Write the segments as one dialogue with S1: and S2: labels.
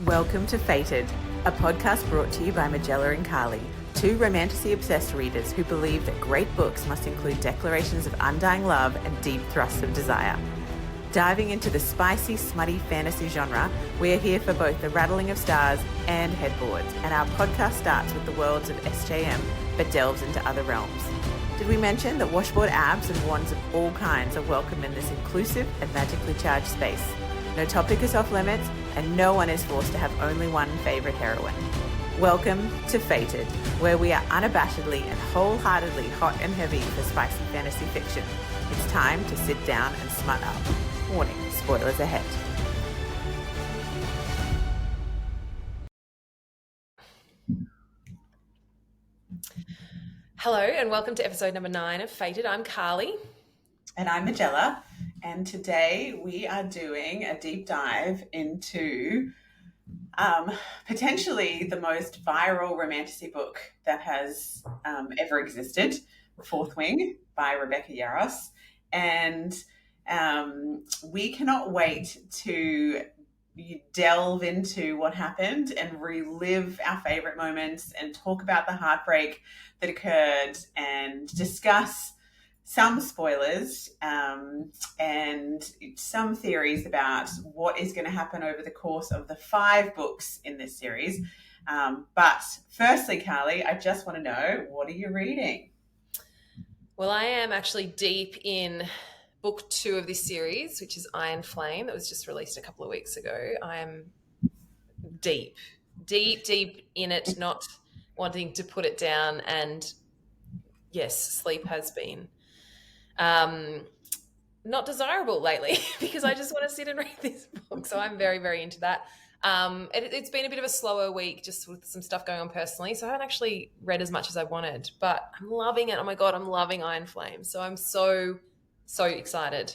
S1: Welcome to Fated, a podcast brought to you by Magella and Carly, two romantasy-obsessed readers who believe that great books must include declarations of undying love and deep thrusts of desire. Diving into the spicy, smutty fantasy genre, we are here for both the rattling of stars and headboards, and our podcast starts with the worlds of SJM, but delves into other realms. Did we mention that washboard abs and wands of all kinds are welcome in this inclusive and magically charged space? No topic is off limits, and no one is forced to have only one favourite heroine. Welcome to Fated, where we are unabashedly and wholeheartedly hot and heavy for spicy fantasy fiction. It's time to sit down and smut up. Warning, spoilers ahead.
S2: Hello and welcome to episode number 9 of Fated. I'm Carly.
S1: And I'm Magella. And today we are doing a deep dive into potentially the most viral romantasy book that has ever existed, Fourth Wing by Rebecca Yarros. And we cannot wait to delve into what happened and relive our favorite moments and talk about the heartbreak that occurred and discuss some spoilers and some theories about what is going to happen over the course of the 5 books in this series. But firstly, Carly, I just want to know, what are you reading?
S2: Well, I am actually deep in book 2 of this series, which is Iron Flame, that was just released a couple of weeks ago. I am deep in it, not wanting to put it down. And yes, sleep has been not desirable lately because I just want to sit and read this book. So I'm very, very into that. It's been a bit of a slower week just with some stuff going on personally. So I haven't actually read as much as I wanted, but I'm loving it. Oh my God, I'm loving Iron Flame. So I'm so excited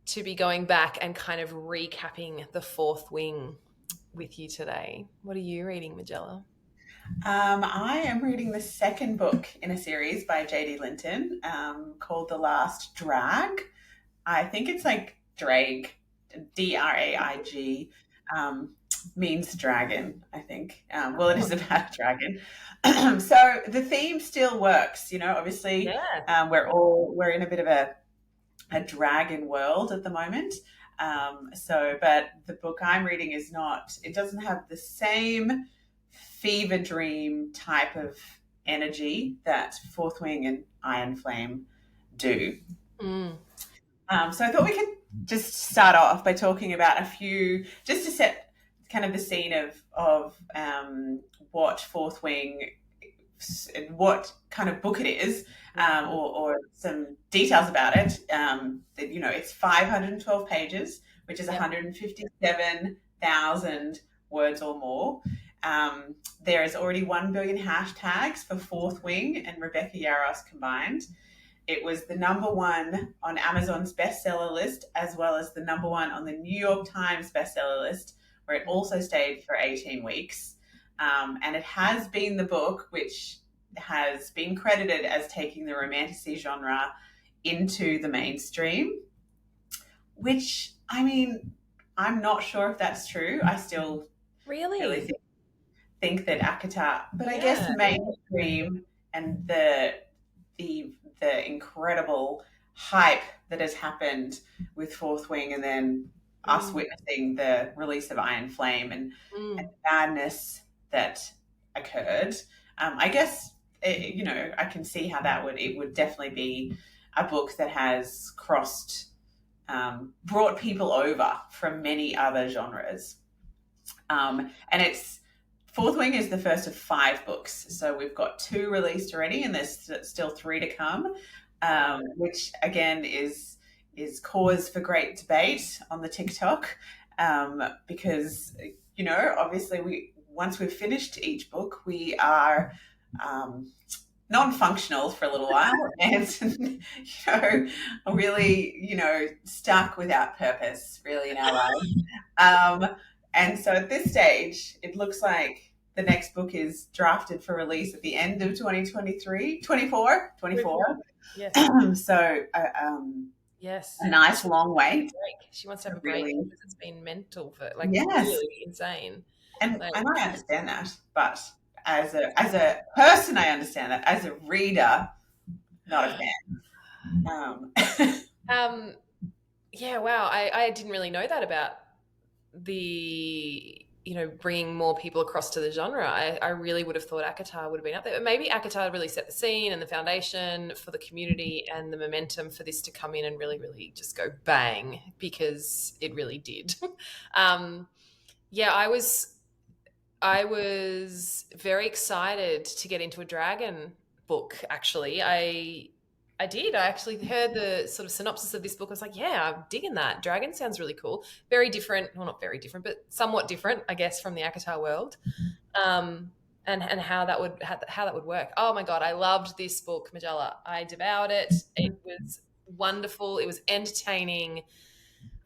S2: to be going back and kind of recapping the Fourth Wing with you today. What are you reading, Magella?
S1: I am reading the second book in a series by J.D. Linton called The Last Drag. I think it's like Draig, D-R-A-I-G, means dragon, I think. Well, it is about a dragon. So the theme still works, obviously.
S2: Yeah.
S1: We're in a bit of a dragon world at the moment. But the book I'm reading it doesn't have the same fever dream type of energy that Fourth Wing and Iron Flame do. So I thought we could just start off by talking about a few, just to set kind of the scene of what Fourth Wing, what kind of book it is, or some details about it. It's 512 pages, which is 157,000 words or more. There is already 1 billion hashtags for Fourth Wing and Rebecca Yarros combined. It was the number 1 on Amazon's bestseller list, as well as the number 1 on the New York Times bestseller list, where it also stayed for 18 weeks. And it has been the book which has been credited as taking the romantasy genre into the mainstream, which, I mean, I'm not sure if that's true. I still really think that ACOTAR, but I guess mainstream and the incredible hype that has happened with Fourth Wing, and then us witnessing the release of Iron Flame and the madness that occurred. I guess I can see how it would definitely be a book that has brought people over from many other genres. And Fourth Wing is the first of 5 books. So we've got 2 released already, and there's still 3 to come, which again is cause for great debate on the TikTok, because, obviously once we've finished each book, we are non-functional for a little while and, really, stuck without purpose really in our lives. And so at this stage, it looks like the next book is drafted for release at the end of 2024.
S2: Yes.
S1: So,
S2: Yes.
S3: a nice long wait.
S2: She wants to have a break
S3: Really,
S2: because it's been mental for like
S3: yes.
S2: really insane.
S3: And
S2: Like,
S3: I understand that, but as a person, I understand that. As a reader, not a fan.
S2: um, yeah, wow. I didn't really know that about the, bringing more people across to the genre. I really would have thought ACOTAR would have been up there. But maybe ACOTAR really set the scene and the foundation for the community and the momentum for this to come in and really, really just go bang, because it really did. Yeah, I was very excited to get into a dragon book, actually. I did. I actually heard the sort of synopsis of this book. I was like, yeah, I'm digging that. Dragon sounds really cool. Very different. Well, not very different, but somewhat different, I guess, from the ACOTAR world. And how that would work. Oh my God, I loved this book, Magella. I devoured it. It was wonderful. It was entertaining.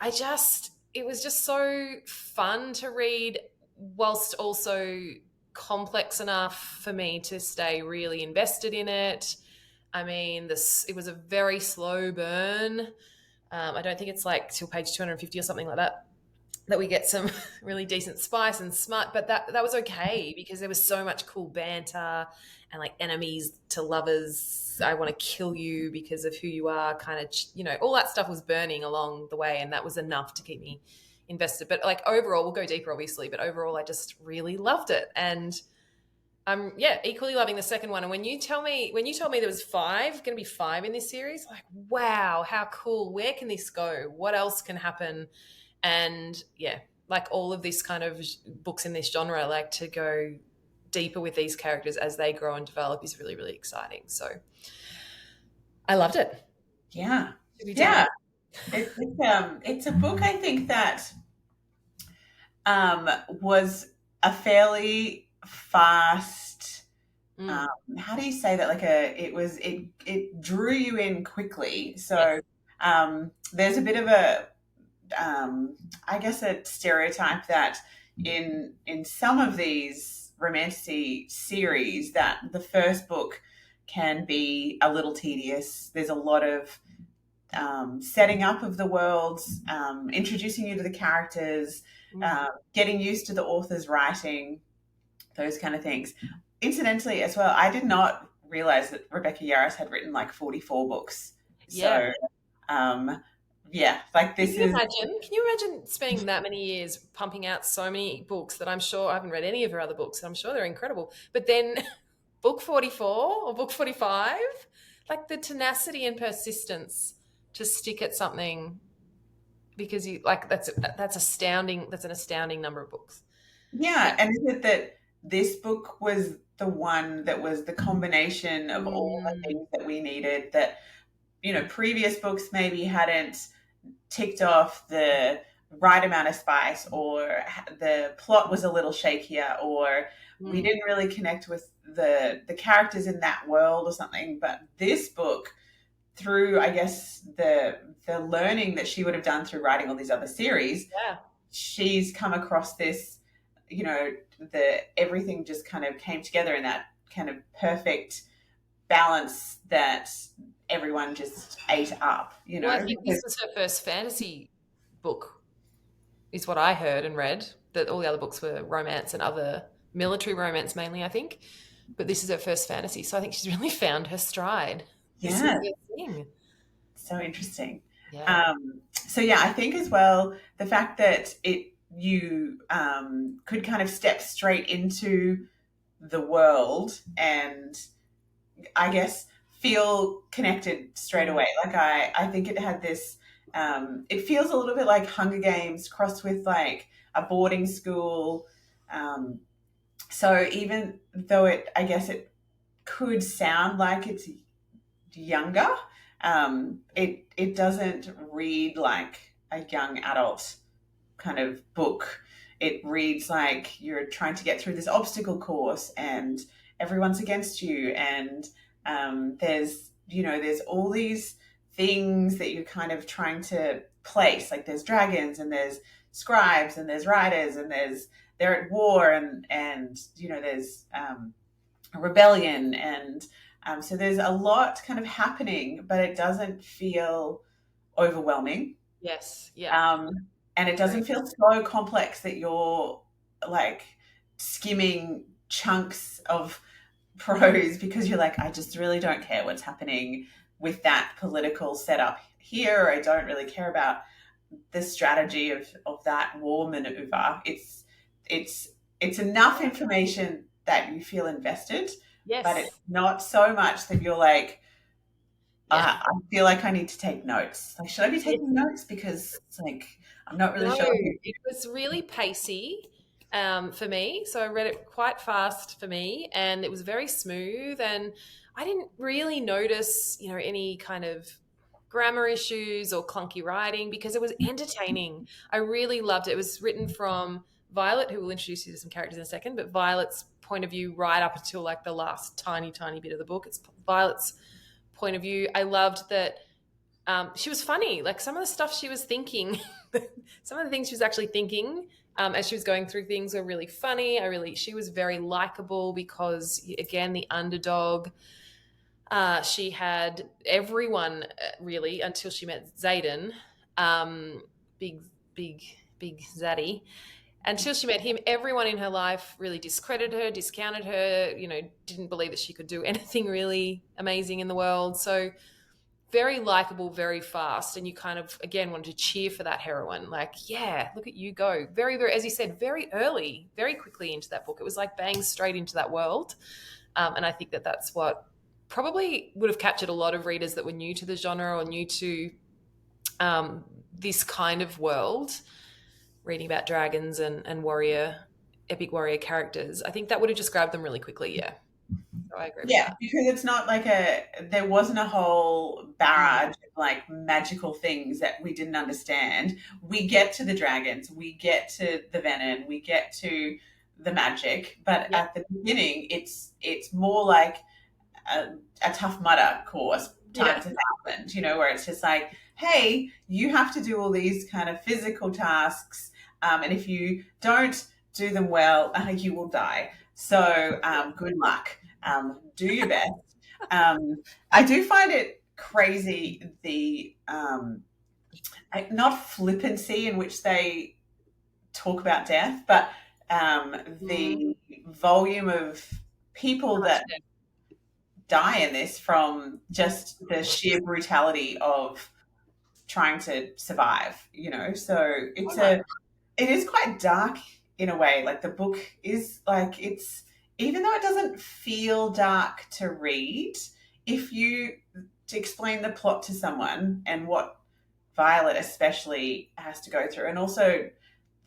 S2: It was just so fun to read, whilst also complex enough for me to stay really invested in it. I mean, it was a very slow burn. I don't think it's like till page 250 or something like that we get some really decent spice and smut, but that was okay because there was so much cool banter and like enemies to lovers. I want to kill you because of who you are, kind of, all that stuff was burning along the way, and that was enough to keep me invested. But like overall, we'll go deeper obviously, but overall I just really loved it. And I'm equally loving the second one. And when you told me there was going to be five in this series, like, wow, how cool. Where can this go? What else can happen? And yeah, like all of this kind of books in this genre, like to go deeper with these characters as they grow and develop is really, really exciting. So I loved it.
S3: Yeah. Yeah. It's a book I think that was a fairly fast, how do you say that? It drew you in quickly. So there's a bit of I guess a stereotype that in some of these romantasy series that the first book can be a little tedious. There's a lot of setting up of the worlds, introducing you to the characters, getting used to the author's writing, those kind of things. Incidentally, as well, I did not realize that Rebecca Yarros had written like 44 books.
S2: Yeah.
S3: So, like this
S2: Can you imagine spending that many years pumping out so many books that I'm sure I haven't read any of her other books. I'm sure they're incredible. But then book 44 or book 45, like the tenacity and persistence to stick at something because you like that's astounding. That's an astounding number of books.
S3: Yeah. And is it that this book was the one that was the combination of all the things that we needed that, previous books maybe hadn't ticked off the right amount of spice, or the plot was a little shakier, or we didn't really connect with the characters in that world or something. But this book, through I guess the learning that she would have done through writing all these other series, she's come across this, everything just kind of came together in that kind of perfect balance that everyone just ate up,
S2: Well, I think this was her first fantasy book, is what I heard and read. That all the other books were romance and other military romance mainly, I think. But this is her first fantasy, so I think she's really found her stride.
S3: Yeah. So interesting. Yeah. I think as well the fact that you could kind of step straight into the world and I guess feel connected straight away. Like I think it had this, it feels a little bit like Hunger Games crossed with like a boarding school. So even though I guess it could sound like it's younger, it doesn't read like a young adult kind of book. It reads like you're trying to get through this obstacle course and everyone's against you, and there's all these things that you're kind of trying to place. Like there's dragons and there's scribes and there's riders and they're at war and there's a rebellion, and so there's a lot kind of happening, but it doesn't feel overwhelming.
S2: Yes. Yeah.
S3: And it doesn't feel so complex that you're like skimming chunks of prose because you're like, I just really don't care what's happening with that political setup here. I don't really care about the strategy of that war maneuver. It's enough information that you feel invested,
S2: Yes.
S3: but it's not so much that you're like,
S2: Yeah.
S3: I feel like I need to take notes. Like, should I be taking notes? Because it's like, I'm not really sure.
S2: It was really pacey for me. So I read it quite fast for me, and it was very smooth. And I didn't really notice, any kind of grammar issues or clunky writing because it was entertaining. I really loved it. It was written from Violet, who will introduce you to some characters in a second, but Violet's point of view right up until like the last tiny, tiny bit of the book. It's Violet's point of view. I loved that she was funny. Like some of the stuff she was thinking, some of the things she was actually thinking as she was going through things were really funny. She was very likable because, again, the underdog. She had everyone really until she met Xaden, big Zaddy. Until she met him, everyone in her life really discredited her, discounted her, didn't believe that she could do anything really amazing in the world. So very likable, very fast. And you kind of, again, wanted to cheer for that heroine. Like, yeah, look at you go. Very, very, as you said, very early, very quickly into that book. It was like bang straight into that world. And I think that that's what probably would have captured a lot of readers that were new to the genre or new to this kind of world, reading about dragons and epic warrior characters. I think that would have just grabbed them really quickly, yeah. So I agree with that.
S3: Because it's not like there wasn't a whole barrage of like magical things that we didn't understand. We get to the dragons, we get to the venom, we get to the magic, but at the beginning it's more like a Tough Mudder course times 1,000, where it's just like, hey, you have to do all these kind of physical tasks, and if you don't do them well, you will die. So good luck. Do your best. I do find it crazy the not flippancy in which they talk about death, but the volume of people that die in this from just the sheer brutality of trying to survive, so it is quite dark in a way. Like the book is like, it's, even though it doesn't feel dark to read, if you to explain the plot to someone and what Violet especially has to go through, and also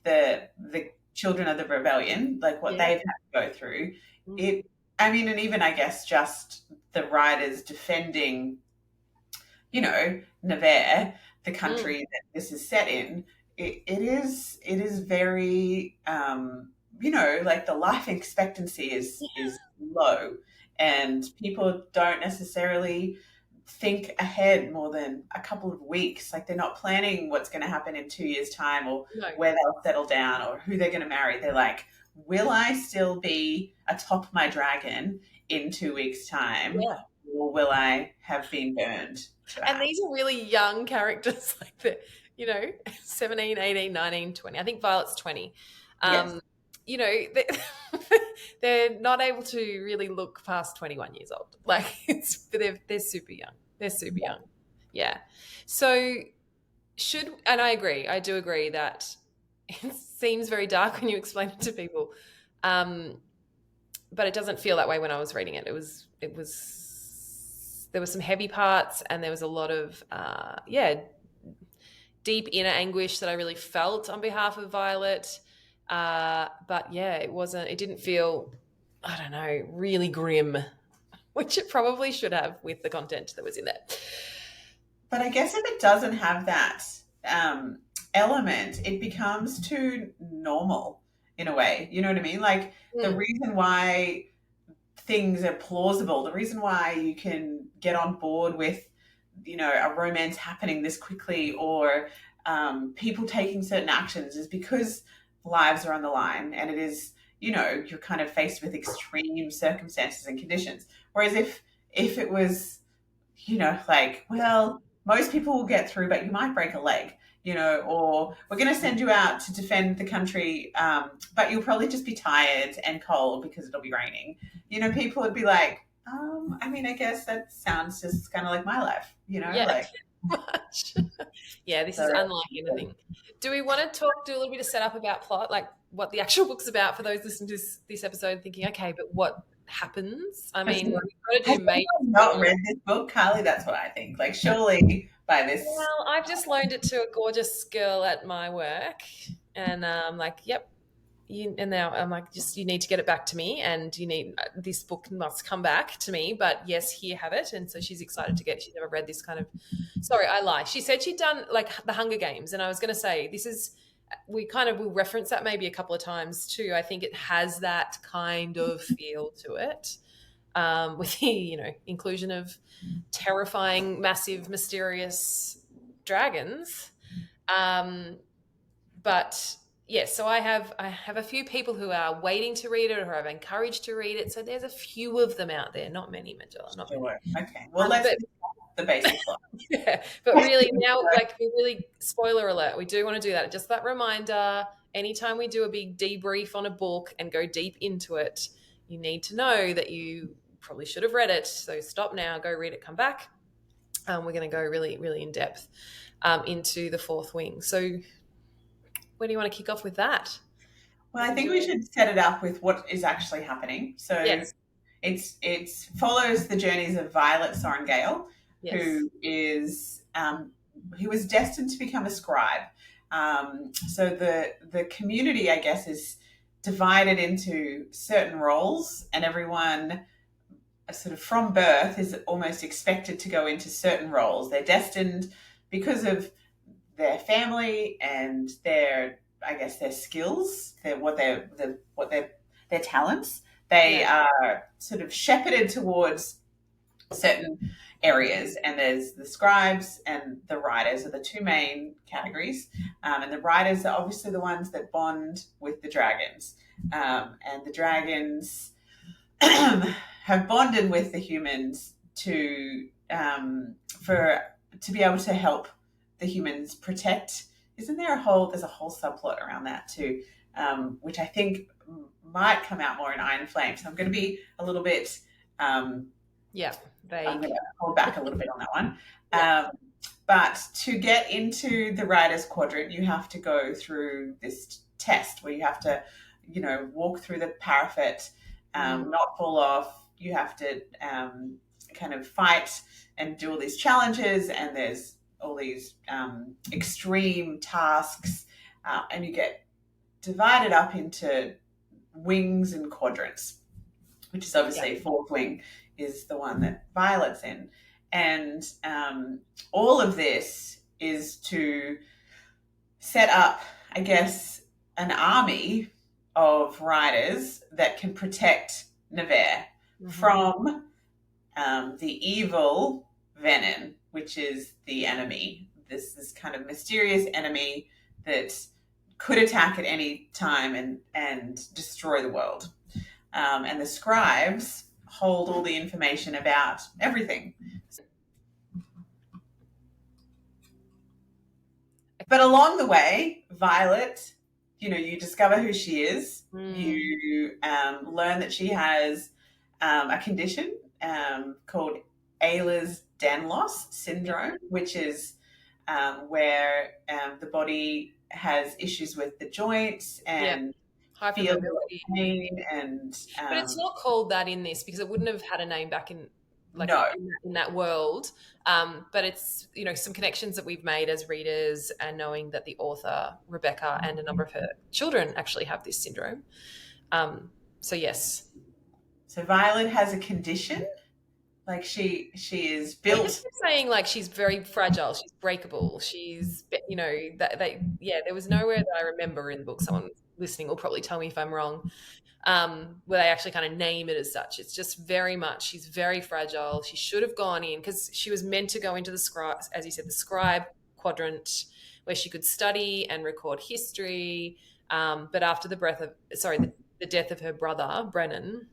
S3: the children of the rebellion, like what they've had to go through, and even I guess just the writers defending, Navarre, the country that this is set in, it is very, like the life expectancy is low, and people don't necessarily think ahead more than a couple of weeks. Like they're not planning what's going to happen in 2 years' time or where they'll settle down or who they're going to marry. They're like, will I still be atop my dragon in 2 weeks' time?
S2: Yeah.
S3: Or will I have been burned?
S2: And these are really young characters, like the, 17, 18, 19, 20. I think Violet's 20. They're not able to really look past 21 years old. Like they're super young. They're super young. Yeah. So and I agree. I do agree that it seems very dark when you explain it to people. But it doesn't feel that way when I was reading it. There were some heavy parts, and there was a lot of, deep inner anguish that I really felt on behalf of Violet. But yeah, it didn't feel, I don't know, really grim, which it probably should have with the content that was in there.
S3: But I guess if it doesn't have that element, it becomes too normal in a way. You know what I mean? Like the reason why things are plausible, the reason why you can get on board with, a romance happening this quickly or people taking certain actions is because lives are on the line, and it is, you're kind of faced with extreme circumstances and conditions. Whereas if it was, like, well, most people will get through, but you might break a leg, or we're going to send you out to defend the country, but you'll probably just be tired and cold because it'll be raining. People would be like, I guess that sounds just kind of like my life,
S2: much. Yeah, this is unlike anything. Do we want to do a little bit of setup about plot, like what the actual book's about for those listening to this episode thinking, okay, but what happens? I mean, we've got to do major.
S3: Not read this book, Carly? That's what I think. Like, surely by this.
S2: Well, I've just loaned it to a gorgeous girl at my work, and I'm like, yep. And now I'm like, you need to get it back to me, and this book must come back to me. But yes, here, have it. And so she's excited to get it. She's never read this kind of. Sorry, I lie. She said she'd done like the Hunger Games, and I was going to say we kind of will reference that maybe a couple of times too. I think it has that kind of feel to it, with the inclusion of terrifying, massive, mysterious dragons, but. Yes, so I have a few people who are waiting to read it or I've encouraged to read it. So there's a few of them out there, not many, Magella, not many.
S3: Okay, well, let's the basic plot.
S2: Yeah, but really now, spoiler alert, we do want to do that. Just that reminder, anytime we do a big debrief on a book and go deep into it, you need to know that you probably should have read it. So stop now, go read it, come back. We're going to go really, really in depth into the Fourth Wing. So where do you want to kick off with that?
S3: Well, I think we should set it up with what is actually happening. So yes. It follows the journeys of Violet Sorrengail, yes. who was destined to become a scribe. So the community, I guess, is divided into certain roles, and everyone sort of from birth is almost expected to go into certain roles. They're destined because of their family and their skills, their talents. They are sort of shepherded towards certain areas, and there's the scribes and the riders are the two main categories. And the riders are obviously the ones that bond with the dragons, and the dragons have bonded with the humans to be able to help the humans protect. There's a whole subplot around that too, which I think might come out more in Iron Flame. So I'm going to be a little bit vague. I'm going to hold back a little bit on that one. Yeah. But to get into the Riders Quadrant, you have to go through this test where you have to, walk through the parapet, not fall off. You have to kind of fight and do all these challenges, and there's all these extreme tasks, and you get divided up into wings and quadrants, which is obviously Fourth Wing is the one that Violet's in. And all of this is to set up, I guess, an army of riders that can protect Navarre from the evil Venin, which is the enemy. This kind of mysterious enemy that could attack at any time and destroy the world. And the scribes hold all the information about everything. But along the way, Violet, you discover who she is. You learn that she has a condition called Ehlers-Danlos syndrome, which is where the body has issues with the joints and
S2: hypermobility
S3: pain, and
S2: but it's not called that in this because it wouldn't have had a name back in that world. But it's some connections that we've made as readers, and knowing that the author Rebecca and a number of her children actually have this syndrome. So yes. So
S3: Violet has a condition. Like she is built.
S2: Just saying, like, she's very fragile. She's breakable. She's, there was nowhere that I remember in the book. Someone listening will probably tell me if I'm wrong, where they actually kind of name it as such. It's just very much, she's very fragile. She should have gone in because she was meant to go into the scribe, as you said, the scribe quadrant, where she could study and record history. But after the death of her brother, Brennan,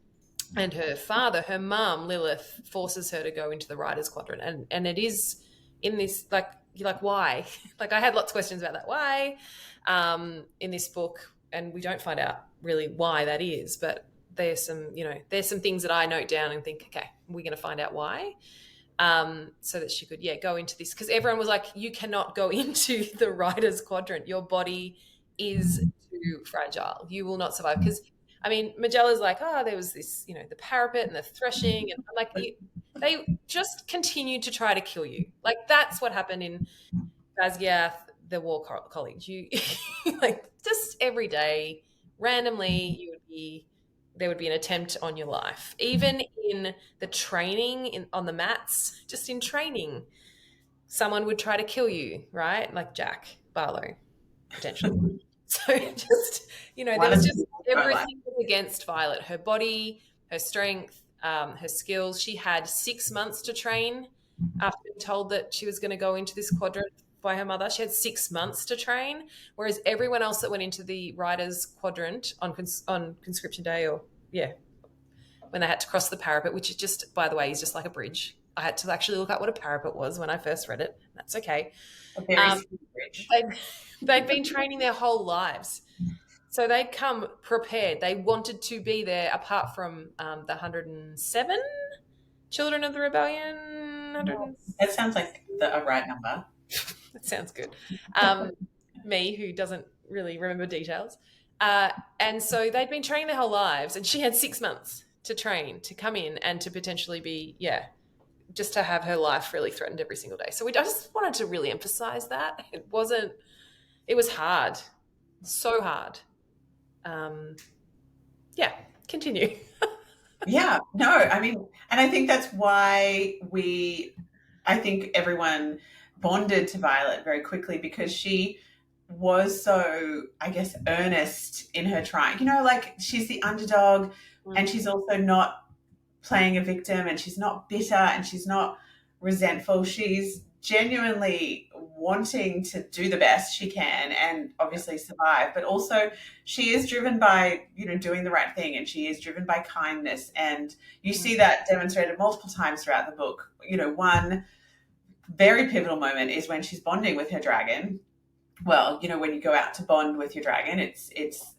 S2: and her father, her mum, Lilith, forces her to go into the Riders Quadrant. And it is in this, like, you're like, why? Like, I had lots of questions about that. Why? In this book, and we don't find out really why that is, but there's some things that I note down and think, okay, we're going to find out why. So that she could, go into this, because everyone was like, you cannot go into the Riders Quadrant. Your body is too fragile. You will not survive. Because, I mean, Magella's like, there was this, the parapet and the threshing. And I'm like, they just continued to try to kill you. Like, that's what happened in Basgiath, the War College. You, like, just every day, randomly, there would be an attempt on your life. Even in the training, on the mats, just in training, someone would try to kill you, right? Like Jack Barlow, potentially. So just, there was just everything was against Violet. Her body, her strength, her skills. She had 6 months to train after being told that she was going to go into this quadrant by her mother. She had 6 months to train, whereas everyone else that went into the Riders Quadrant on conscription day, or when they had to cross the parapet, which is just, by the way, is just like a bridge. I had to actually look up what a parapet was when I first read it. That's okay.
S3: A very small bridge.
S2: They'd been training their whole lives. So they'd come prepared. They wanted to be there, apart from the 107 children of the rebellion.
S3: That sounds like a right number.
S2: That sounds good. Me, who doesn't really remember details. And so they'd been training their whole lives, and she had 6 months to train, to come in and to potentially be, just to have her life really threatened every single day. So I just wanted to really emphasize that. It was hard, so hard. Continue.
S3: I mean, and I think that's why I think everyone bonded to Violet very quickly, because she was so, I guess, earnest in her trying. Like, she's the underdog, and she's also not playing a victim, and she's not bitter, and she's not resentful. She's genuinely wanting to do the best she can and obviously survive, but also she is driven by, doing the right thing, and she is driven by kindness. And you see that demonstrated multiple times throughout the book. One very pivotal moment is when she's bonding with her dragon. Well, when you go out to bond with your dragon, it's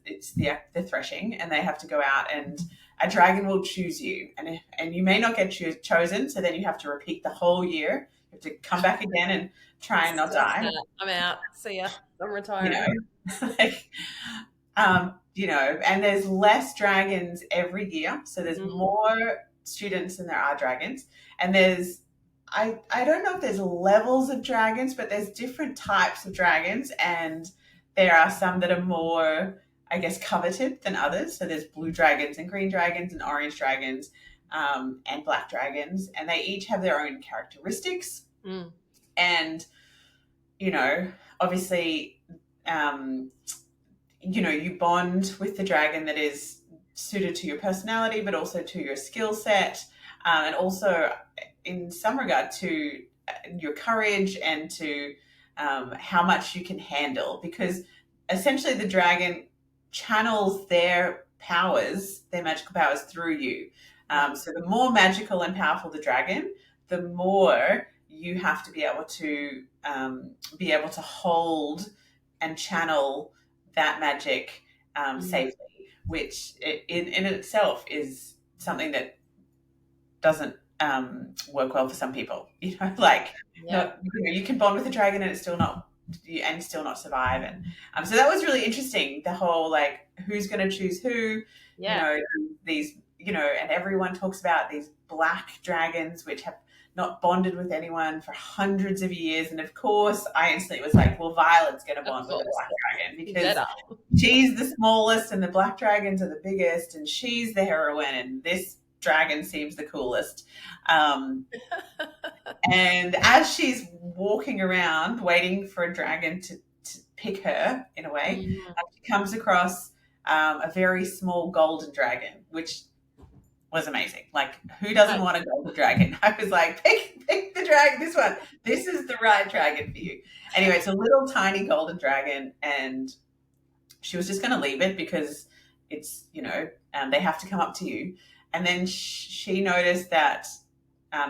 S3: the threshing, and they have to go out, and a dragon will choose you, and you may not get chosen, so then you have to repeat the whole year. You have to come back again and try and not die.
S2: I'm out. See ya. I'm retired.
S3: And there's less dragons every year, so there's more students than there are dragons, and there's I don't know if there's levels of dragons, but there's different types of dragons, and there are some that are more, I guess, coveted than others. So there's blue dragons and green dragons and orange dragons and black dragons, and they each have their own characteristics. And, obviously, you bond with the dragon that is suited to your personality, but also to your skill set, and also in some regard to your courage and to how much you can handle, because essentially the dragon channels their magical powers through you. So the more magical and powerful the dragon, the more you have to be able to hold and channel that magic safely, which in itself is something that doesn't work well for some people. You can bond with a dragon and still not survive. And so that was really interesting. The whole, like, who's going to choose who? These, and everyone talks about these black dragons which have not bonded with anyone for hundreds of years. And of course, I instantly was like, well, Violet's going to bond with a black dragon, because she's the smallest and the black dragons are the biggest, and she's the heroine, and this dragon seems the coolest. And as she's walking around waiting for a dragon to pick her, in a way, she comes across a very small golden dragon, which was amazing. Like, who doesn't want a golden dragon? I was like, pick the dragon, this one. This is the right dragon for you. Anyway, it's a little tiny golden dragon, and she was just going to leave it because it's, they have to come up to you. And then she noticed that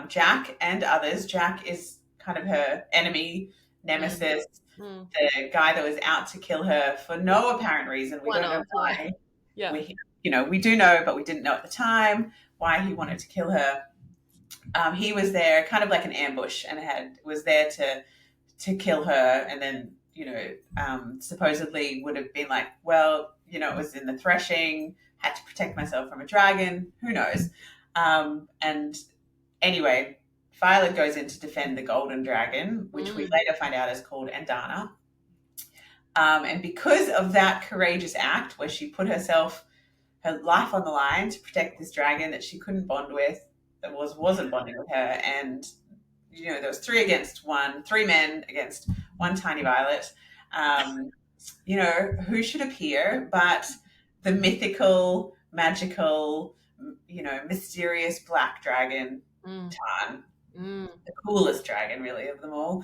S3: Jack and others, Jack is kind of her enemy, nemesis,
S2: Mm.
S3: the guy that was out to kill her for no apparent reason. We don't know why.
S2: Yeah.
S3: We do know, but we didn't know at the time why he wanted to kill her. He was there kind of like an ambush and was there to kill her, and then supposedly would have been like, well, it was in the threshing, had to protect myself from a dragon, who knows. And anyway, Violet goes in to defend the golden dragon, which we later find out is called Andana. And because of that courageous act where she put her life on the line to protect this dragon that she couldn't bond with, that wasn't bonding with her, and there was 3 men against one tiny Violet. Who should appear but the mythical, magical, mysterious black dragon, Tarn. The coolest dragon, really, of them all,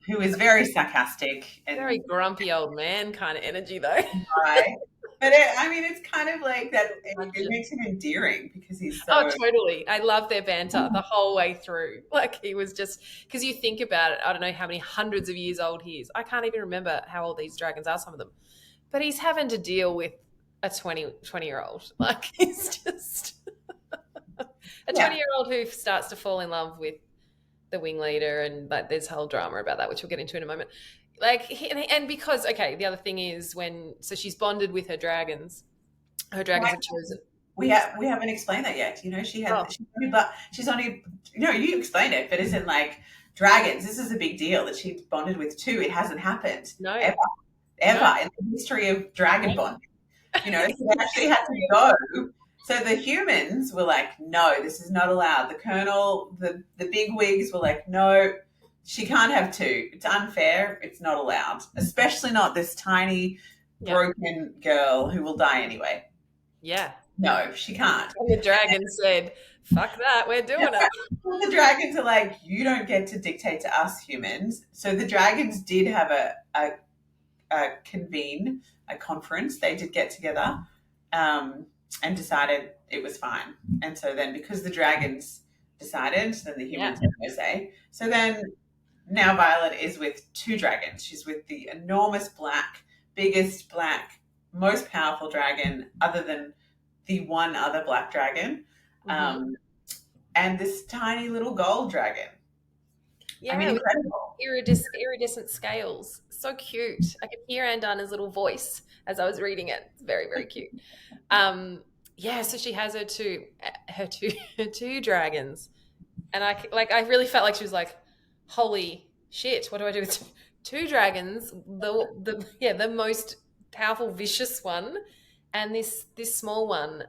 S3: who is very sarcastic and
S2: very grumpy old man kind of energy, though.
S3: Right. But it's kind of like that. It makes him endearing because he's so.
S2: Oh, totally! I love their banter the whole way through. Like, he was just, because you think about it, I don't know how many hundreds of years old he is. I can't even remember how old these dragons are, some of them, but he's having to deal with a 20-year-old. Like, he's just a 20-year-old who starts to fall in love with the wingleader, and like there's whole drama about that, which we'll get into in a moment. Like, and because, okay, the other thing is so she's bonded with her dragons. Her dragons have chosen.
S3: We haven't explained that yet. She's only you explained it, but isn't like dragons. This is a big deal that she's bonded with 2. It hasn't happened ever in the history of dragon bonding. So they actually had to go. So the humans were like, no, this is not allowed. The colonel, the big wigs were like, no. She can't have 2. It's unfair. It's not allowed, especially not this tiny, broken girl who will die anyway.
S2: Yeah.
S3: No, she can't.
S2: And the dragon said, fuck that, we're doing it.
S3: The dragons are like, you don't get to dictate to us humans. So the dragons did have a conference. They did get together and decided it was fine. And so then because the dragons decided, then the humans had no say. So then now Violet is with 2 dragons. She's with the enormous biggest black, most powerful dragon other than the one other black dragon, and this tiny little gold dragon.
S2: Yeah,
S3: incredible.
S2: Iridescent scales. So cute. I could hear Andana's little voice as I was reading it. It's very, very cute. So she has her two dragons. And I really felt like she was like, holy shit, what do I do with 2 dragons? The most powerful, vicious one, and this small one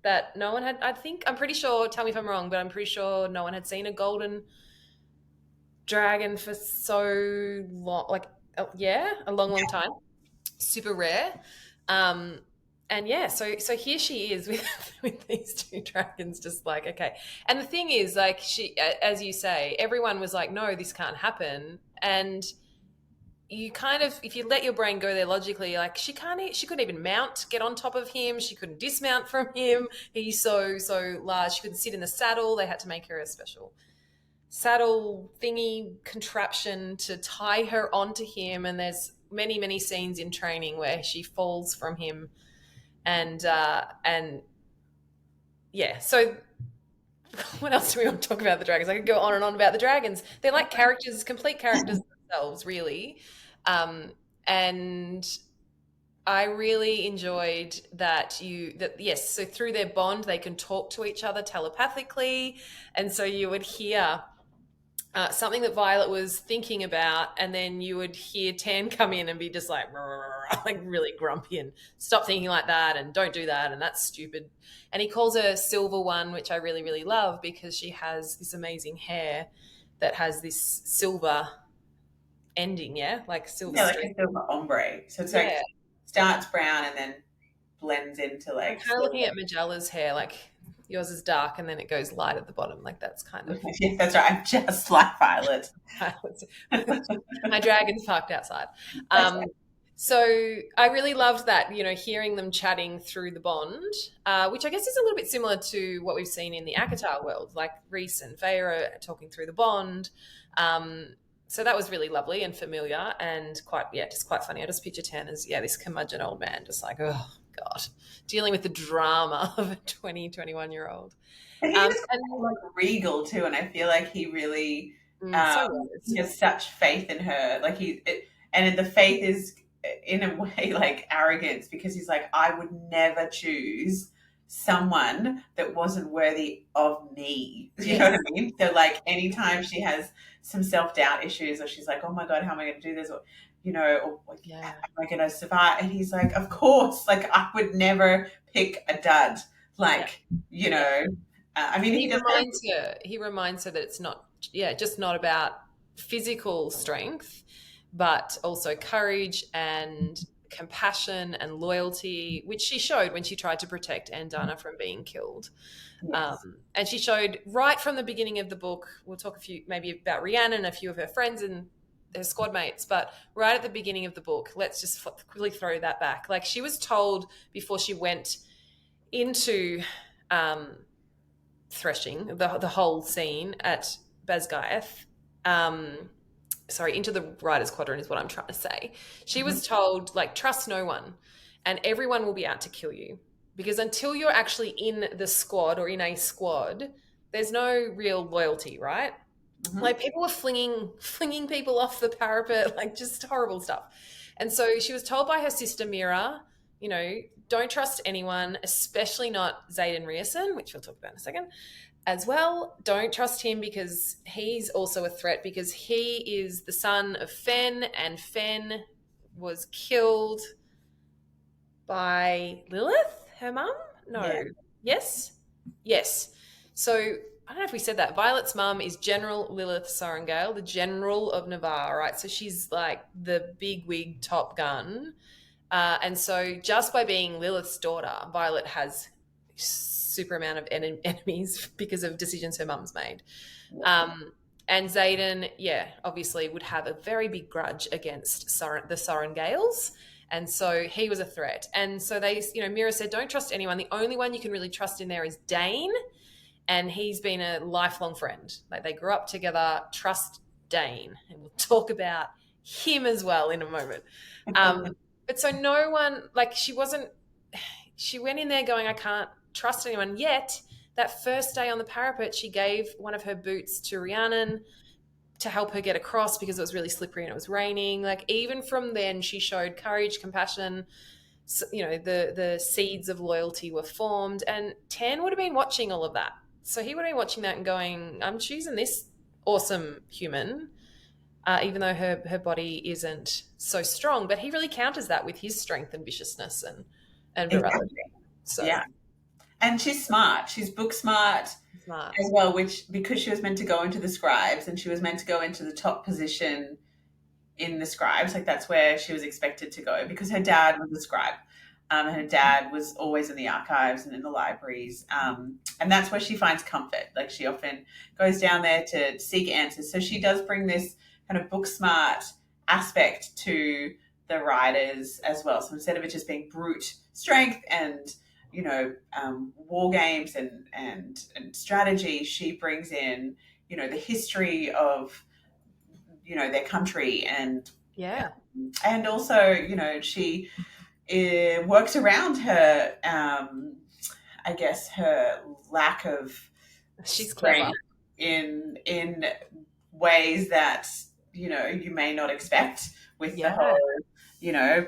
S2: that no one had. I'm pretty sure, tell me if I'm wrong, but I'm pretty sure no one had seen a golden dragon for so long, a long time. Super rare. So here she is with these 2 dragons, just like, okay. And the thing is, like, she, as you say, everyone was like, no, this can't happen. And you kind of, if you let your brain go there logically, like, she couldn't even get on top of him. She couldn't dismount from him. He's so large. She couldn't sit in the saddle. They had to make her a special saddle thingy contraption to tie her onto him. And there's many, many scenes in training where she falls from him. So what else do we want to talk about the dragons? I could go on and on about the dragons. They're like characters, complete characters themselves, really. And I really enjoyed so through their bond, they can talk to each other telepathically. And so you would hear something that Violet was thinking about, and then you would hear Tan come in and be just like, like really grumpy and stop thinking like that and don't do that and that's stupid. And he calls her Silver One, which I really, really love because she has this amazing hair that has this silver ending, like silver.
S3: Yeah, like a silver ombre. So it's like starts brown and then blends into like.
S2: I'm kind of looking at Magella's hair, like yours is dark and then it goes light at the bottom. Like that's kind of.
S3: Yeah, that's right. I'm just like Violet.
S2: My dragon's parked outside. So I really loved that, hearing them chatting through the bond, which I guess is a little bit similar to what we've seen in the ACOTAR world, like Rhys and Feyre talking through the bond. So that was really lovely and familiar and just quite funny. I just picture Tan as, this curmudgeon old man, just like, oh, God, dealing with the drama of a 21-year-old.
S3: He was like regal too, and I feel like he really he has such faith in her. Like and the faith is in a way like arrogance, because he's like, I would never choose someone that wasn't worthy of me. You know what I mean? So like anytime she has some self-doubt issues, or she's like, oh my God, how am I going to do this? Or, how am I going to survive? And he's like, of course, like I would never pick a dud. Like, I mean,
S2: he reminds her that it's not, just not about physical strength, but also courage and compassion and loyalty, which she showed when she tried to protect Andana from being killed. Yes. And she showed right from the beginning of the book. We'll talk maybe about Rhiannon and a few of her friends and her squad mates, but right at the beginning of the book, let's just quickly throw that back. Like, she was told before she went into threshing, the whole scene at Basgiath, into the Riders Quadrant is what I'm trying to say. She was told, like, trust no one and everyone will be out to kill you, because until you're actually in the squad or in a squad, there's no real loyalty, right? Mm-hmm. Like, people were flinging people off the parapet, like just horrible stuff. And so she was told by her sister Mira, don't trust anyone, especially not Xaden Rierson, which we'll talk about in a second, as well. Don't trust him because he's also a threat, because he is the son of Fen, and Fen was killed by Lilith, her mum? No. Yeah. Yes. So I don't know if we said that. Violet's mum is General Lilith Sorrengail, the General of Navarre, right? So she's like the big wig top gun. And so just by being Lilith's daughter, Violet has super amount of enemies because of decisions her mum's made. And Xaden, obviously would have a very big grudge against the Sorrengails. And so he was a threat. And so they, Mira said, don't trust anyone. The only one you can really trust in there is Dane. And he's been a lifelong friend. Like, they grew up together. Trust Dane. And we'll talk about him as well in a moment. But so no one, like, she went in there going, I can't trust anyone. Yet that first day on the parapet, she gave one of her boots to Rhiannon to help her get across because it was really slippery and it was raining. Like, even from then, she showed courage, compassion. So, the seeds of loyalty were formed, and Tan would have been watching all of that. So he would have been watching that and going, I'm choosing this awesome human, even though her body isn't so strong. But he really counters that with his strength and viciousness and virality.
S3: Exactly. So. Yeah. And she's smart. She's book smart as well, which, because she was meant to go into the scribes and she was meant to go into the top position in the scribes, like that's where she was expected to go, because her dad was a scribe. And her dad was always in the archives and in the libraries. And that's where she finds comfort. Like, she often goes down there to seek answers. So she does bring this kind of book smart aspect to the writers as well. So instead of it just being brute strength and, war games and strategy, she brings in, the history of, their country and also, she works around her, I guess, her lack of
S2: she's clever
S3: in ways that, you may not expect with the whole,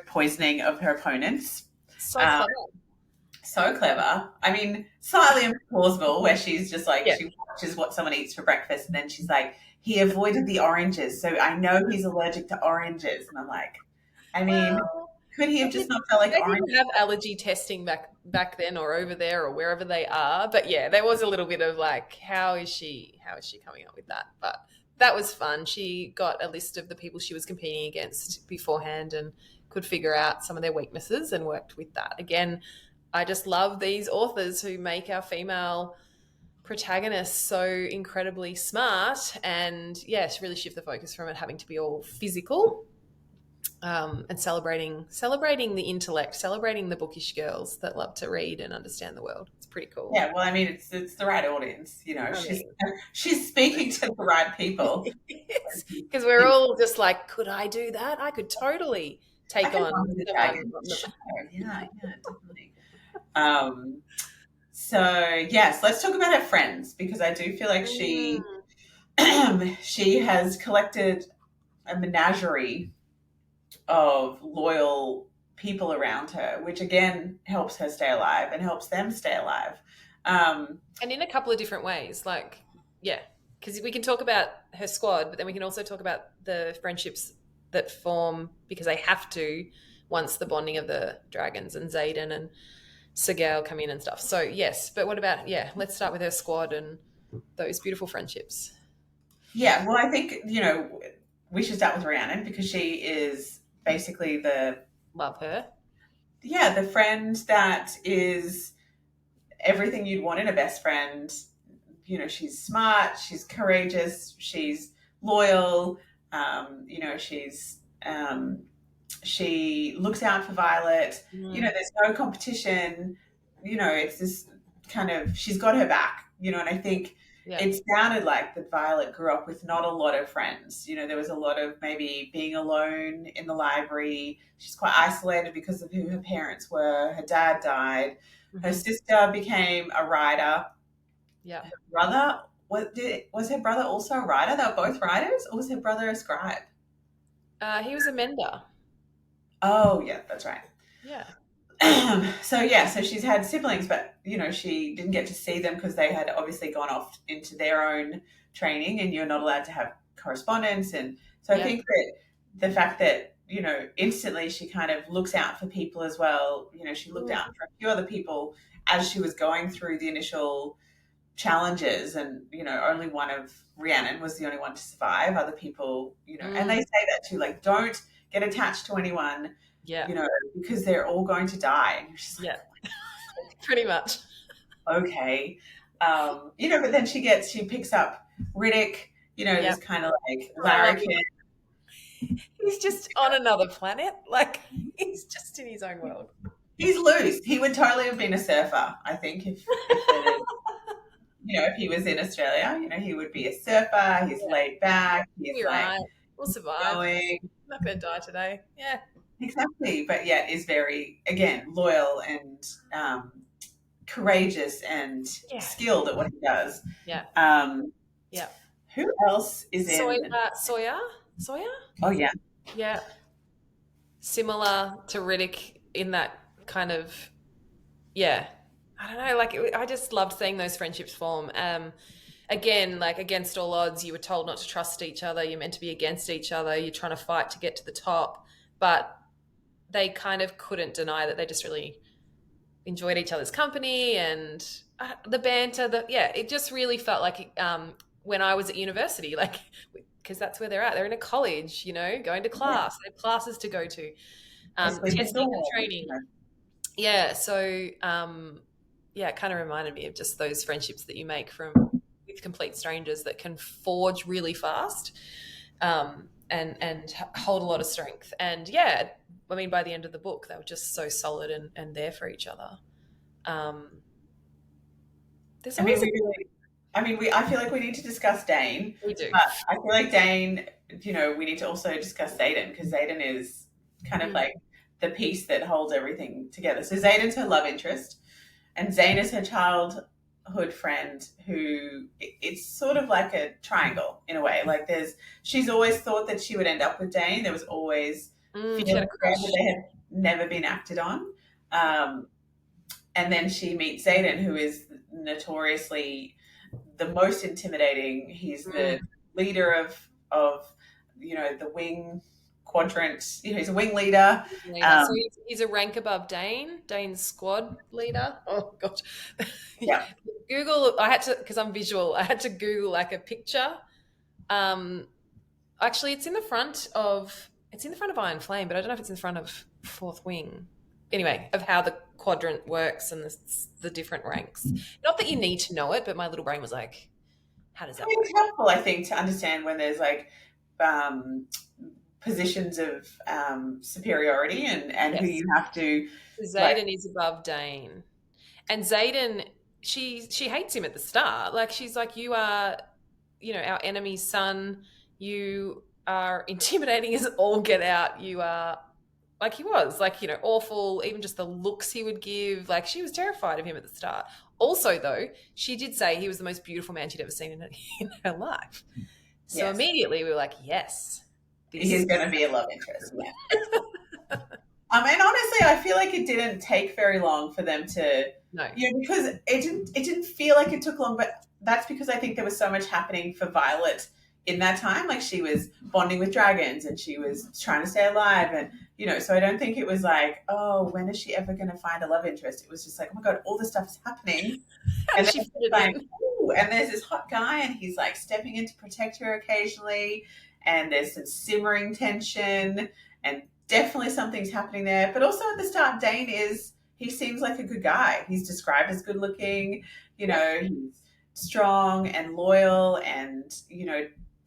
S3: poisoning of her opponents. So clever. I mean, slightly implausible, where she's just like, she watches what someone eats for breakfast and then she's like, he avoided the oranges, so I know he's allergic to oranges. And I'm like, I mean, could he have just not felt like oranges?
S2: They didn't have allergy testing back then or over there or wherever they are. But there was a little bit of like, how is she coming up with that? But that was fun. She got a list of the people she was competing against beforehand and could figure out some of their weaknesses and worked with that. Again, I just love these authors who make our female protagonists so incredibly smart and, really shift the focus from it having to be all physical and celebrating the intellect, celebrating the bookish girls that love to read and understand the world. It's pretty cool.
S3: Yeah, well, I mean, it's the right audience, she's speaking to the right people.
S2: Because we're all just like, could I do that? I could totally take on someone.
S3: Yeah, definitely. So yes, let's talk about her friends, because I do feel like she has collected a menagerie of loyal people around her, which again helps her stay alive and helps them stay alive.
S2: And in a couple of different ways, because we can talk about her squad, but then we can also talk about the friendships that form because they have to once the bonding of the dragons and Xaden and Sorrengail come in and stuff. So yes, but what about, let's start with her squad and those beautiful friendships.
S3: Yeah, well, I think, we should start with Rhiannon, because she is basically
S2: love her.
S3: Yeah, the friend that is everything you'd want in a best friend. She's smart, she's courageous, she's loyal, she looks out for Violet. There's no competition. It's this kind of, she's got her back, and I think it sounded like that Violet grew up with not a lot of friends. There was a lot of maybe being alone in the library. She's quite isolated because of who her parents were. Her dad died. Her sister became a rider.
S2: Yeah.
S3: Her brother, was her brother also a rider? They were both riders, or was her brother a scribe?
S2: He was a mender.
S3: Oh, yeah, that's right.
S2: Yeah.
S3: So she's had siblings, but she didn't get to see them because they had obviously gone off into their own training, and you're not allowed to have correspondence. And so I think that the fact that instantly she kind of looks out for people as well. She looked out for a few other people as she was going through the initial challenges, and only one of Rhiannon was the only one to survive. Other people, and they say that too, like, don't get attached to anyone. Because they're all going to die. And you're just like,
S2: pretty much.
S3: Okay. But then she picks up Riddick, this kind of like larrikin.
S2: He's just on another planet. Like, he's just in his own world.
S3: He's loose. He would totally have been a surfer, I think, if he was in Australia. He would be a surfer. He's laid back. He's
S2: right. We'll survive. I'm not going to die today. Yeah.
S3: Exactly, but yet is very, again, loyal and courageous and skilled at what he does.
S2: Yeah.
S3: Who else is in?
S2: Sawyer?
S3: Oh, yeah.
S2: Yeah. Similar to Riddick in that kind of, I don't know, I just loved seeing those friendships form. Again, like, against all odds, you were told not to trust each other. You're meant to be against each other. You're trying to fight to get to the top. But they kind of couldn't deny that they just really enjoyed each other's company and the banter. It just really felt like when I was at university, like, because that's where they're at. They're in a college, going to class. They have classes to go to, testing and training. Yeah, so it kind of reminded me of just those friendships that you make with complete strangers that can forge really fast and hold a lot of strength. And I mean, by the end of the book, they were just so solid and there for each other. I
S3: feel like we need to discuss Dane.
S2: We do.
S3: But I feel like Dane, we need to also discuss Xaden, because Xaden is kind of like the piece that holds everything together. So Xaden's her love interest, and Zane is her childhood friend, who it's sort of like a triangle in a way. Like, she's always thought that she would end up with Dane. There was always feelings there that they had never been acted on. And then she meets Xaden, who is notoriously the most intimidating. He's the leader of the wing quadrant. He's a wingleader.
S2: So he's a rank above Dane. Dane's squad leader. Oh gosh.
S3: Yeah.
S2: Google. I had to, because I'm visual. I had to Google like a picture. Actually, it's in the front of Iron Flame, but I don't know if it's in front of Fourth Wing. Anyway, of how the quadrant works and the different ranks. Not that you need to know it, but my little brain was like, how does that work?
S3: It's helpful, I think, to understand when there's like positions of superiority and who you have to.
S2: Xaden is above Dane, and Xaden, she hates him at the start. Like, she's like, you are, our enemy's son. You are intimidating as all get out. You are, like, he was like, awful. Even just the looks he would give. Like, she was terrified of him at the start. Also, though, she did say he was the most beautiful man she'd ever seen in her life. So immediately we were like, yes,
S3: he's going to be a love interest. Yeah. And honestly, I feel like it didn't take very long for them to, because it didn't feel like it took long, but that's because I think there was so much happening for Violet in that time. Like, she was bonding with dragons and she was trying to stay alive, and so I don't think it was like, oh, when is she ever going to find a love interest? It was just like, oh my god, all this stuff is happening, and then she's like, ooh, and there's this hot guy and he's like stepping in to protect her occasionally, and there's some simmering tension, and definitely something's happening there. But also at the start, Dane he seems like a good guy. He's described as good looking, he's strong and loyal and,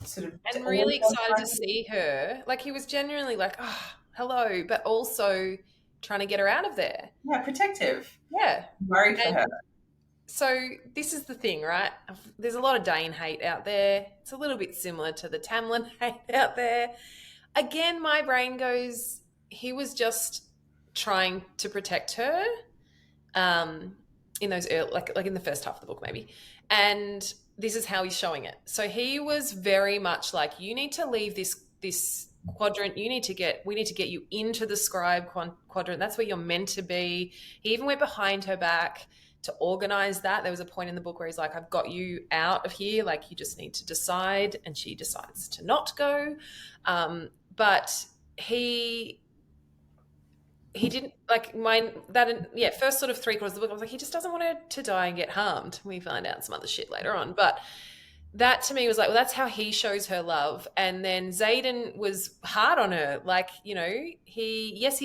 S3: sort of.
S2: And really excited to see her. Like, he was genuinely like, oh, hello, but also trying to get her out of there.
S3: Yeah, protective.
S2: Yeah.
S3: Worried for her.
S2: So this is the thing, right? There's a lot of Dane hate out there. It's a little bit similar to the Tamlin hate out there. Again, my brain goes, he was just trying to protect her in those early, like in the first half of the book maybe. And this is how he's showing it. So he was very much like, you need to leave this quadrant. We need to get you into the scribe quadrant. That's where you're meant to be. He even went behind her back to organize that. There was a point in the book where he's like, I've got you out of here. Like, you just need to decide. And she decides to not go. But he didn't like first sort of 3/4 of the book. I was like, he just doesn't want her to die and get harmed. We find out some other shit later on. But that to me was like, well, that's how he shows her love. And then Xaden was hard on her. Like, he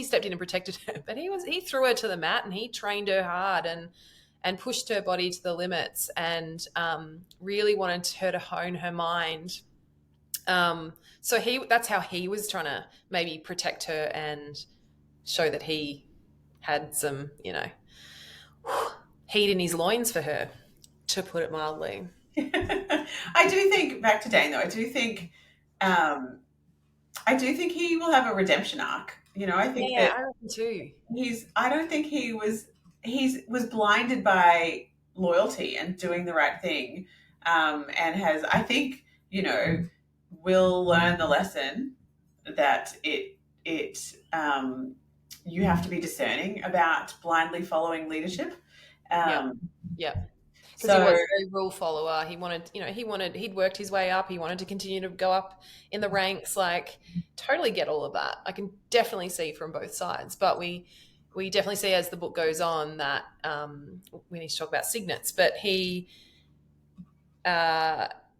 S2: stepped in and protected her, but he threw her to the mat and he trained her hard and pushed her body to the limits and really wanted her to hone her mind. So that's how he was trying to maybe protect her and show that he had some, heat in his loins for her, to put it mildly.
S3: I do think, back to Dane though, I do think he will have a redemption arc. I think
S2: I reckon too.
S3: I don't think he was blinded by loyalty and doing the right thing, and has, I think, will learn the lesson that you have to be discerning about blindly following leadership.
S2: Yeah. Because he was a very rule follower. He wanted, he'd worked his way up. He wanted to continue to go up in the ranks. Like, totally get all of that. I can definitely see from both sides. But we definitely see as the book goes on that we need to talk about signets. But he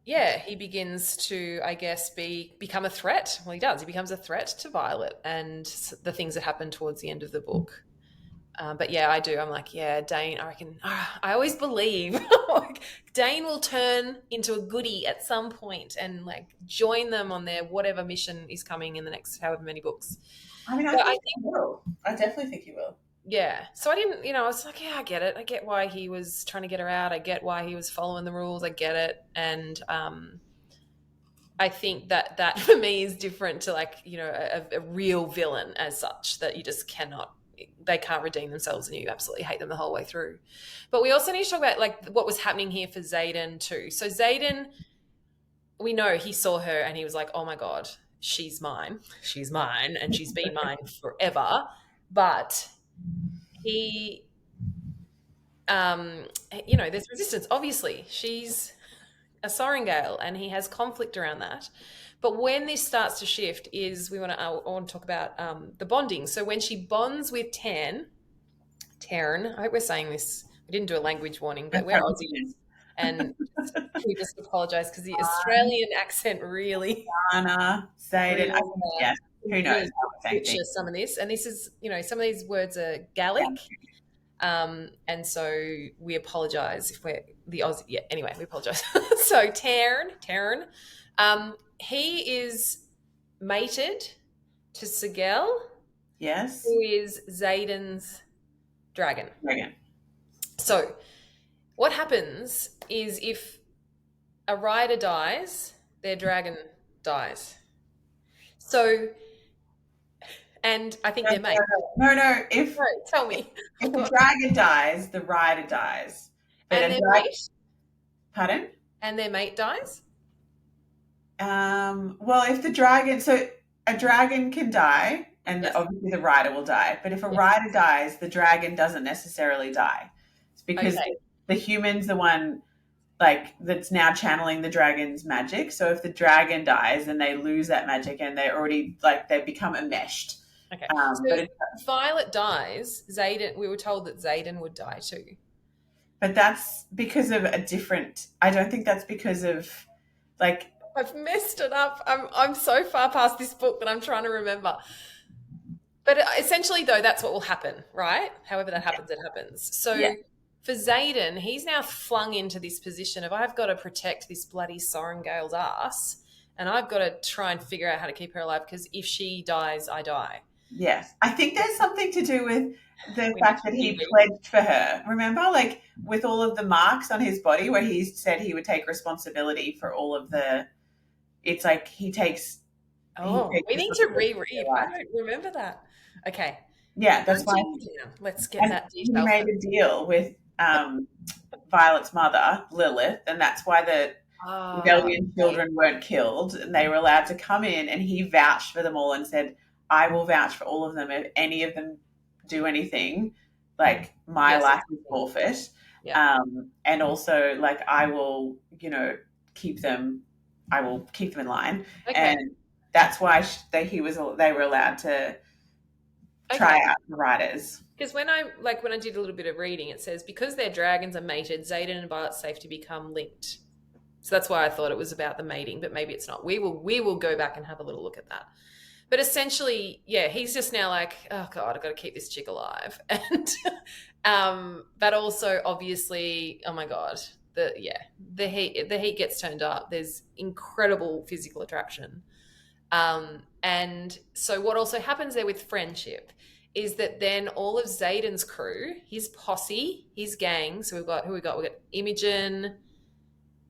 S2: begins to, I guess, become a threat. Well, he does. He becomes a threat to Violet and the things that happen towards the end of the book. But yeah, I do. I'm like, yeah, Dane, I reckon, I always believe like, Dane will turn into a goodie at some point and like join them on their whatever mission is coming in the next however many books.
S3: I mean, I think he will. I definitely think he will.
S2: Yeah. So I didn't, I was like, yeah, I get it. I get why he was trying to get her out. I get why he was following the rules. I get it. And I think that for me is different to like, a real villain as such, that you just they can't redeem themselves and you absolutely hate them the whole way through. But we also need to talk about like what was happening here for Xaden too. So Xaden, we know he saw her and he was like, oh my God, she's mine. She's mine and she's been mine forever. But he, there's resistance. Obviously, she's a Sorrengail and he has conflict around that. But when this starts to shift is I want to talk about the bonding. So when she bonds with Tarn, I hope we're saying this. We didn't do a language warning, but we're Aussies. And we just apologise because the Australian accent really...
S3: Anna, Xaden, who knows?
S2: Some of this. And this is, some of these words are Gaelic. And so we apologise if we're the Aussie. Yeah, anyway, we apologise. So Tarn, he is mated to Sorrengail,
S3: Yes.
S2: who is Xaden's dragon.
S3: Dragon.
S2: So what happens is if a rider dies, their dragon dies. So, and I think they're mates.
S3: No.
S2: Tell me.
S3: If the dragon dies, the rider dies. But
S2: and their mate?
S3: Pardon?
S2: And their mate dies?
S3: Well, if the dragon, so a dragon can die, and obviously the rider will die. But if a rider dies, the dragon doesn't necessarily die. It's because the human's the one like that's now channeling the dragon's magic. So if the dragon dies, then they lose that magic, and they already they become enmeshed.
S2: Okay.
S3: So
S2: if Violet dies, we were told that Xaden would die too.
S3: But that's because of a different. I don't think that's because of like.
S2: I've messed it up. I'm so far past this book that I'm trying to remember. But essentially, though, that's what will happen, right? However that happens, it happens. So for Xaden, he's now flung into this position of I've got to protect this bloody Sorrengail's ass, and I've got to try and figure out how to keep her alive because if she dies, I die.
S3: Yes. I think there's something to do with the fact that he pledged for her. Remember, like with all of the marks on his body where he said he would take responsibility for all of the it's like he takes
S2: we need to reread. I don't remember that. Okay.
S3: Yeah, that's why.
S2: Let's get that detail.
S3: He made a deal with Violet's mother, Lilith, and that's why the rebellion children weren't killed, and they were allowed to come in, and he vouched for them all and said, I will vouch for all of them. If any of them do anything, like my life is forfeit. Yeah. And also, like, I will, keep them in line. Okay. And that's why they were allowed to try out the riders.
S2: Because when I did a little bit of reading, it says because their dragons are mated, Xaden and Violet's safe to become linked. So that's why I thought it was about the mating, but maybe it's not. We will go back and have a little look at that. But essentially, he's just now like, oh God, I've got to keep this chick alive. And but also obviously, oh my God, the heat gets turned up. There's incredible physical attraction. And so what also happens there with friendship is that then all of Xaden's crew, his posse, his gang, so we've got Imogen,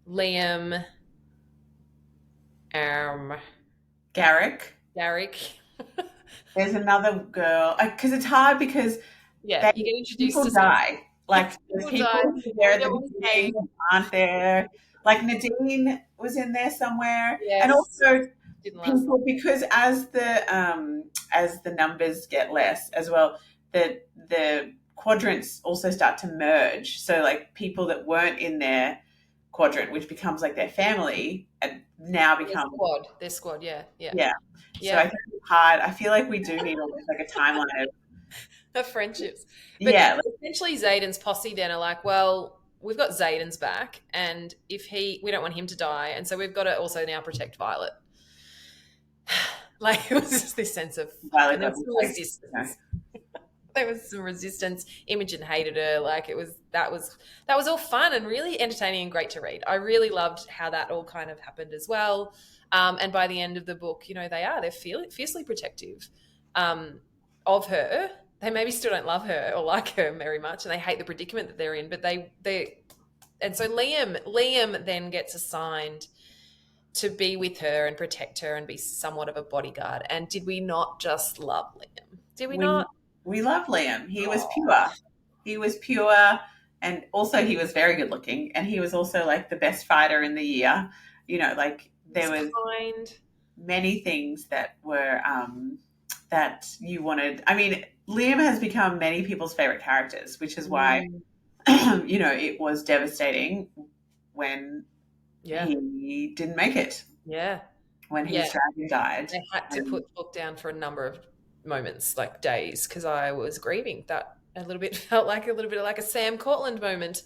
S2: Liam,
S3: Garrick. There's another girl because it's hard because
S2: you get introduced
S3: people
S2: to
S3: die. Like people there at the beginning aren't there. Like Nadine was in there somewhere, and also people because as the numbers get less as well, the quadrants also start to merge. So like people that weren't in their quadrant, which becomes like their family, and now become
S2: their squad. Yeah.
S3: So I think it's hard. I feel like we do need almost like a timeline
S2: of friendships. But essentially Xaden's posse then are like, well, we've got Xaden's back, and we don't want him to die, and so we've got to also now protect Violet. Like it was just this sense of resistance. There was some resistance. Imogen hated her. Like that was all fun and really entertaining and great to read. I really loved how that all kind of happened as well. And by the end of the book, they're fiercely protective of her. They maybe still don't love her or like her very much, and they hate the predicament that they're in. But and so Liam then gets assigned to be with her and protect her and be somewhat of a bodyguard. And did we not just love Liam? Did we not?
S3: We love Liam. He was pure. He was pure, and also he was very good looking, and he was also like the best fighter in the year. There was many things that were that you wanted. I mean, Liam has become many people's favorite characters, which is why it was devastating when he didn't make it.
S2: Yeah.
S3: When his dragon died.
S2: They had to put the book down for a number of moments, like days, because I was grieving. That felt like a little bit like a Sam Cortland moment.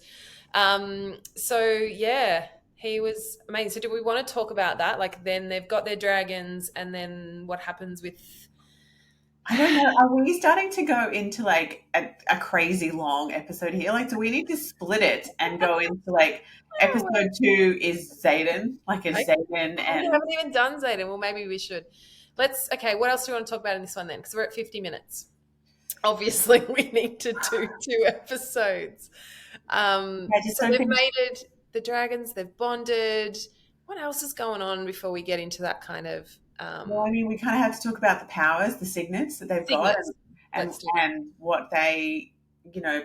S2: He was amazing. So do we want to talk about that? Like then they've got their dragons, and then what happens with...
S3: I don't know. Are we starting to go into like a crazy long episode here? Like, do we need to split it and go into like episode 2 is Xaden? Like, is Xaden and...
S2: We haven't even done Xaden. Well, maybe we should. Okay, what else do you want to talk about in this one then? Because we're at 50 minutes. Obviously, we need to do 2 episodes. So they've mated the dragons, they've bonded. What else is going on before we get into that kind of...
S3: Well, I mean, we kind of have to talk about the powers, the signets that they've got, and what they,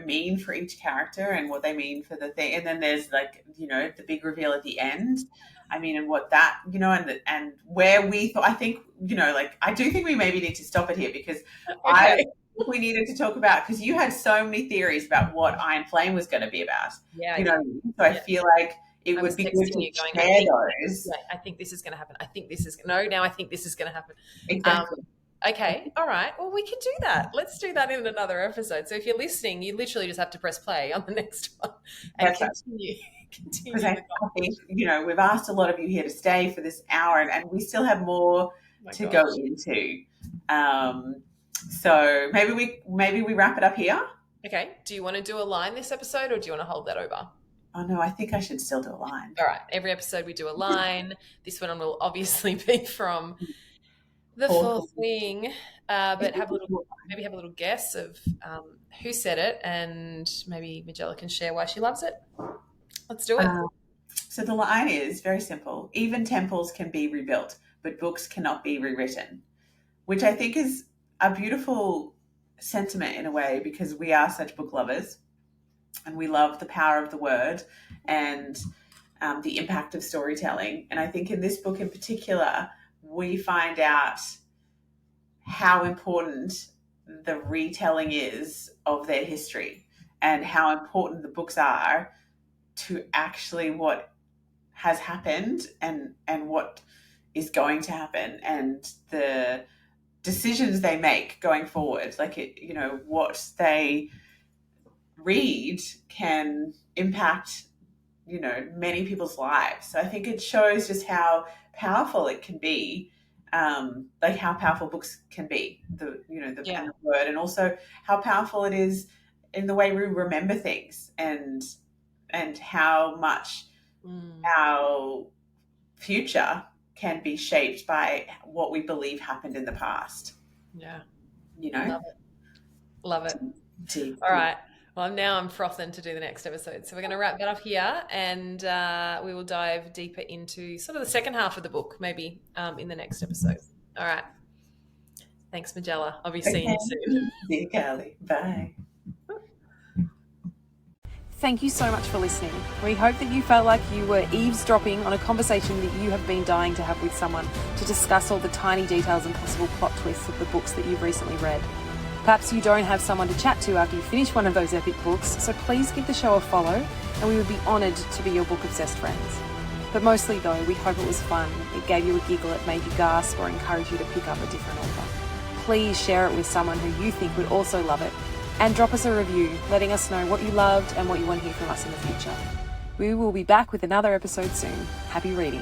S3: mean for each character and what they mean for the thing. And then there's like, the big reveal at the end. I mean, and what that, and where we thought, I think, I do think we maybe need to stop it here because we needed to talk about, because you had so many theories about what Iron Flame was going to be about.
S2: Yeah.
S3: So I feel like it would be good to share those.
S2: I think this is going to happen. I think this is now I think this is going to happen.
S3: Exactly.
S2: Okay. All right. Well, we can do that. Let's do that in another episode. So if you're listening, you literally just have to press play on the next one and continue.
S3: Because I think, we've asked a lot of you here to stay for this hour and we still have more go into. So maybe we wrap it up here.
S2: Okay. Do you want to do a line this episode or do you want to hold that over?
S3: Oh, no, I think I should still do a line.
S2: All right. Every episode we do a line. This one will obviously be from the Fourth Wing, but maybe have a little guess of who said it, and maybe Magella can share why she loves it. Let's do it.
S3: So the line is very simple. Even temples can be rebuilt, but books cannot be rewritten, which I think is a beautiful sentiment in a way, because we are such book lovers and we love the power of the word and the impact of storytelling. And I think in this book in particular, we find out how important the retelling is of their history and how important the books are to actually what has happened and what is going to happen and the decisions they make going forward. What they read can impact, many people's lives. So I think it shows just how powerful it can be, how powerful books can be, the word, and also how powerful it is in the way we remember things and how much our future can be shaped by what we believe happened in the past.
S2: Yeah.
S3: Love it.
S2: All right. Well, now I'm frothing to do the next episode. So we're going to wrap that up here, and we will dive deeper into sort of the second half of the book, maybe in the next episode. All right. Thanks, Magella. I'll be seeing you soon.
S3: See you, Carly. Bye.
S4: Thank you so much for listening. We hope that you felt like you were eavesdropping on a conversation that you have been dying to have with someone to discuss all the tiny details and possible plot twists of the books that you've recently read. Perhaps you don't have someone to chat to after you finish one of those epic books, so please give the show a follow and we would be honoured to be your book-obsessed friends. But mostly though, we hope it was fun, it gave you a giggle, it made you gasp or encouraged you to pick up a different author. Please share it with someone who you think would also love it, and drop us a review, letting us know what you loved and what you want to hear from us in the future. We will be back with another episode soon. Happy reading.